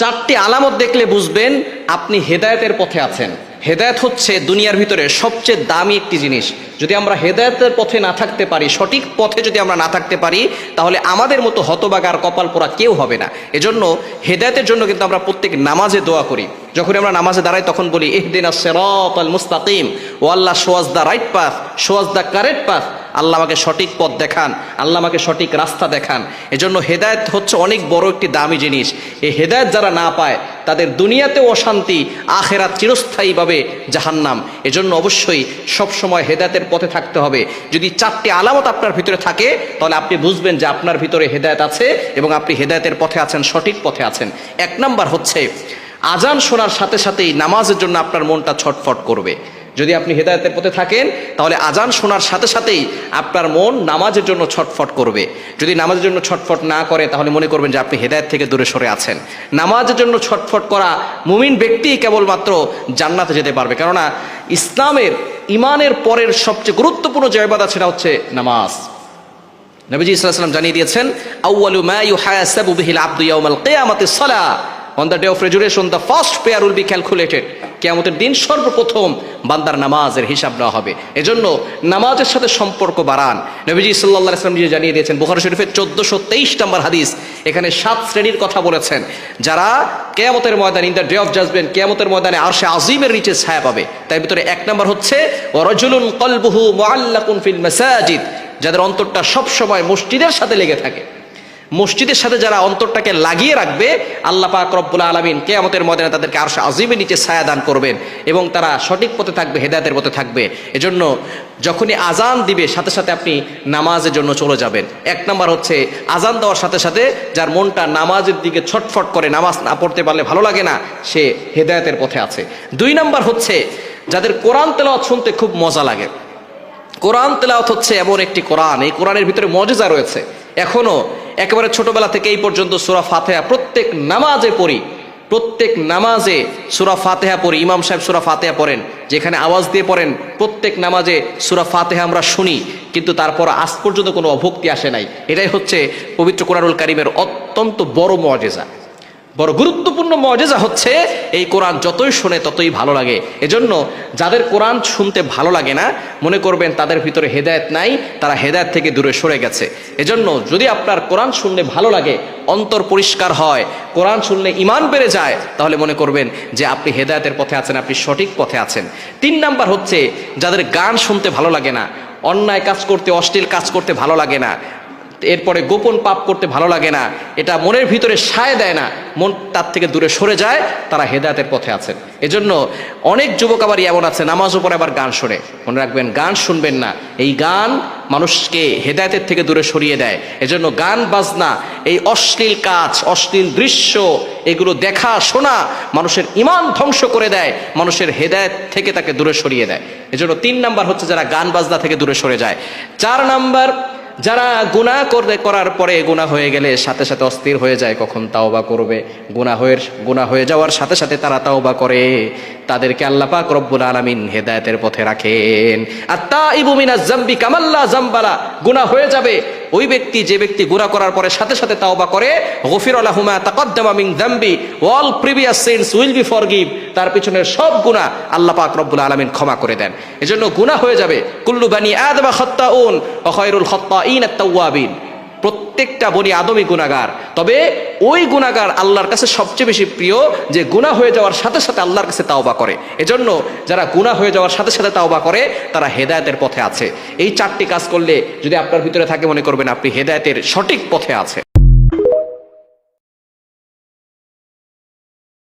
চারটি আলামত দেখলে বুঝবেন আপনি হেদায়েতের পথে আছেন। হেদায়েত হচ্ছে দুনিয়ার ভিতরে সবচেয়ে দামি একটি জিনিস। যদি আমরা হেদায়েতের পথে না থাকতে পারি, সঠিক পথে যদি আমরা না থাকতে পারি, তাহলে আমাদের মতো হতবাগার কপাল পোড়া কেউ হবে না। এজন্য হেদায়েতের জন্য কিন্তু আমরা প্রত্যেক নামাজে দোয়া করি। যখন আমরা নামাজে দাঁড়াই তখন বলি ইহদিনাস সিরাতাল মুস্তাকিম, ও Allah show us the right path, show us the correct path. Allah আমাকে সঠিক পথ দেখান, আল্লাহ আমাকে সঠিক রাস্তা দেখান। এজন্য হেদায়েত হচ্ছে অনেক বড় একটি দামি জিনিস। এই হেদায়েত যারা না পায় তাদের দুনিয়াতেও অশান্তি, আখেরাত চিরস্থায়ীভাবে জাহান্নাম। এজন্য অবশ্যই সবসময় হেদায়েতের পথে থাকতে হবে। যদি চারটি আলামত আপনার ভিতরে থাকে তাহলে আপনি বুঝবেন যে আপনার ভিতরে হেদায়েত আছে এবং আপনি হেদায়েতের পথে আছেন, সঠিক পথে আছেন। এক নাম্বার হচ্ছে আজান শোনার সাথে সাথেই নামাজের জন্য আপনার মনটা ছটফট করবে। যদি আপনি হেদায়েতের পথে থাকেন তাহলে আজান শোনার সাথে সাথেই আপনার মন নামাজের জন্য ছটফট করবে। যদি নামাজের জন্য ছটফট না করে তাহলে মনে করবেন যে আপনি হেদায়েত থেকে দূরে সরে আছেন। নামাজের জন্য ছটফট করা মুমিন ব্যক্তিই কেবলমাত্র জান্নাতে যেতে পারবে। কেননা ইসলামের ইমানের পরের সবচেয়ে গুরুত্বপূর্ণ যে ইবাদত সেটা হচ্ছে নামাজ। নবীজি সাল্লাল্লাহু আলাইহি ওয়াসাল্লাম জানিয়ে দিয়েছেন, আউয়ালু মা ইউহাসাবু বিহিল আবদু ইয়াউমাল কিয়ামাতিস সালাহ। On the day of resurrection, the first prayer will be calculated. কিয়ামতের দিন সর্বপ্রথম বান্দার নামাজের হিসাব নেওয়া হবে। এজন্য নামাজের সাথে সম্পর্ক বাড়ান। নবীজি সাল্লাল্লাহু আলাইহি ওয়াসাল্লাম জানিয়ে দিয়েছেন, বুখারী শরীফের 1423 নম্বর হাদিস, এখানে 7 শ্রেণীর কথা বলেছেন যারা কিয়ামতের ময়দানে, in the day of judgement, কিয়ামতের ময়দানে আরশে আজিমের নিচে ছায়া পাবে। তার ভিতরে 1 নম্বর হচ্ছে ওয়া রাজুলুন কলবুহু মুআল্লাকুন ফিল মাসাজিদ, যাদের অন্তরটা সব সময় মসজিদের সাথে লেগে থাকে। মসজিদের সাথে যারা অন্তরটাকে লাগিয়ে রাখবে, আল্লাহ পাক রব্বুল আলামিন কিয়ামতের ময়দানে তাদেরকে আরশে আজিমের নিচে ছায়া দান করবেন এবং তারা সঠিক পথে থাকবে, হেদায়েতের পথে থাকবে। এজন্য যখনই আজান দিবে সাথে সাথে আপনি নামাজের জন্য চলে যাবেন। 1 নম্বর হচ্ছে আজান দেওয়ার সাথে সাথে যার মনটা নামাজের দিকে ছটফট করে, নামাজ না পড়তে পারলে ভালো লাগে না, সে হেদায়েতের পথে আছে। 2 নম্বর হচ্ছে যাদের কোরআন তেলাওয়াত শুনতে খুব মজা লাগে। কোরআন তেলাওয়াত হচ্ছে এমন একটি কোরআন, এই কোরআনের ভিতরে মুজিজা রয়েছে। এখনো একেবারে ছোটবেলা থেকে এই পর্যন্ত সূরা ফাতিহা প্রত্যেক নামাজে পড়ি, প্রত্যেক নামাজে সূরা ফাতিহা পড়ি। ইমাম সাহেব সূরা ফাতিহা পড়েন, যেখানে আওয়াজ দিয়ে পড়েন, প্রত্যেক নামাজে সূরা ফাতিহা আমরা শুনি, কিন্তু তারপর আজ পর্যন্ত কোনো অভক্তি আসে নাই। এটাই হচ্ছে পবিত্র কোরআনুল কারীমের অত্যন্ত বড় মুজিজা, বড় গুরুত্বপূর্ণ মুজিজা হচ্ছে এই কোরআন যতই শুনে ততই ভালো লাগে। এজন্য যাদের কোরআন শুনতে ভালো লাগে না, মনে করবেন তাদের ভিতরে হেদায়েত নাই, তারা হেদায়েত থেকে দূরে সরে গেছে। এজন্য যদি আপনার কোরআন শুনলে ভালো লাগে, অন্তর পরিষ্কার হয়, কোরআন শুনলে ঈমান বেড়ে যায়, তাহলে মনে করবেন যে আপনি হেদায়েতের পথে আছেন, আপনি সঠিক পথে আছেন। 3 নাম্বার হচ্ছে যাদের গান শুনতে ভালো লাগে না, অন্যায় কাজ করতে, অশ্লীল কাজ করতে ভালো লাগে না, এরপরে গোপন পাপ করতে ভালো লাগে না, এটা মনের ভিতরে সায় দেয় না, মন তার থেকে দূরে সরে যায়, তারা হেদায়েতের পথে আছেন। এজন্য অনেক যুবক আবার এমন আছে নামাজও পড়ে আবার গান শোনে। মনে রাখবেন, গান শুনবেন না, এই গান মানুষকে হেদায়েতের থেকে দূরে সরিয়ে দেয়। এজন্য গান বাজনা, এই অশ্লীল কাজ, অশ্লীল দৃশ্য, এগুলো দেখা শোনা মানুষের ঈমান ধ্বংস করে দেয়, মানুষের হেদায়েত থেকে তাকে দূরে সরিয়ে দেয়। এজন্য 3 নাম্বার হচ্ছে যারা গান বাজনা থেকে দূরে সরে যায়। 4 নাম্বার যারা গুনাহ করার পরে, গুনাহ হয়ে গেলে সাথে সাথে অস্থির হয়ে যায় কখন তাওবা করবে। গুনাহ হয়ে যাওয়ার সাথে সাথে তারা তাওবা করে, তাদেরকে আল্লাহ পাক রব্বুল আলামিন হেদায়েতের পথে রাখেন। আত-তাইবু মিনাজ যামবি কামাল্লা যামবালা, গুনাহ হয়ে যাবে ওই ব্যক্তি, যে ব্যক্তি গুনাহ করার পরে সাথে সাথে তাওবা করে, গফিরা লাহু মা তাকাদ্দামা মিন যামবি, all previous sins will be forgive, তার পিছনের সব গুনাহ আল্লাহ পাক রব্বুল আলামিন ক্ষমা করে দেন। এজন্য গুনাহ হয়ে যাবে। কুল্লু বানি আদম খাত্তাউন ওয়া খায়রুল খাত্তাইন আত-তাওয়াবিন, প্রত্যেকটা বনি আদমই গুনাহগার, তবে ওই গুনাহগার আল্লাহর কাছে সবচেয়ে বেশি প্রিয় যে গুনাহ হয়ে যাওয়ার সাথে সাথে আল্লাহর কাছে তাওবা করে। এজন্য যারা গুনাহ হয়ে যাওয়ার সাথে সাথে তাওবা করে তারা হেদায়েতের পথে আছে। এই 4টি কাজ করলে যদি আপনার ভিতরে থাকে, মনে করবেন আপনি হেদায়েতের সঠিক পথে আছে।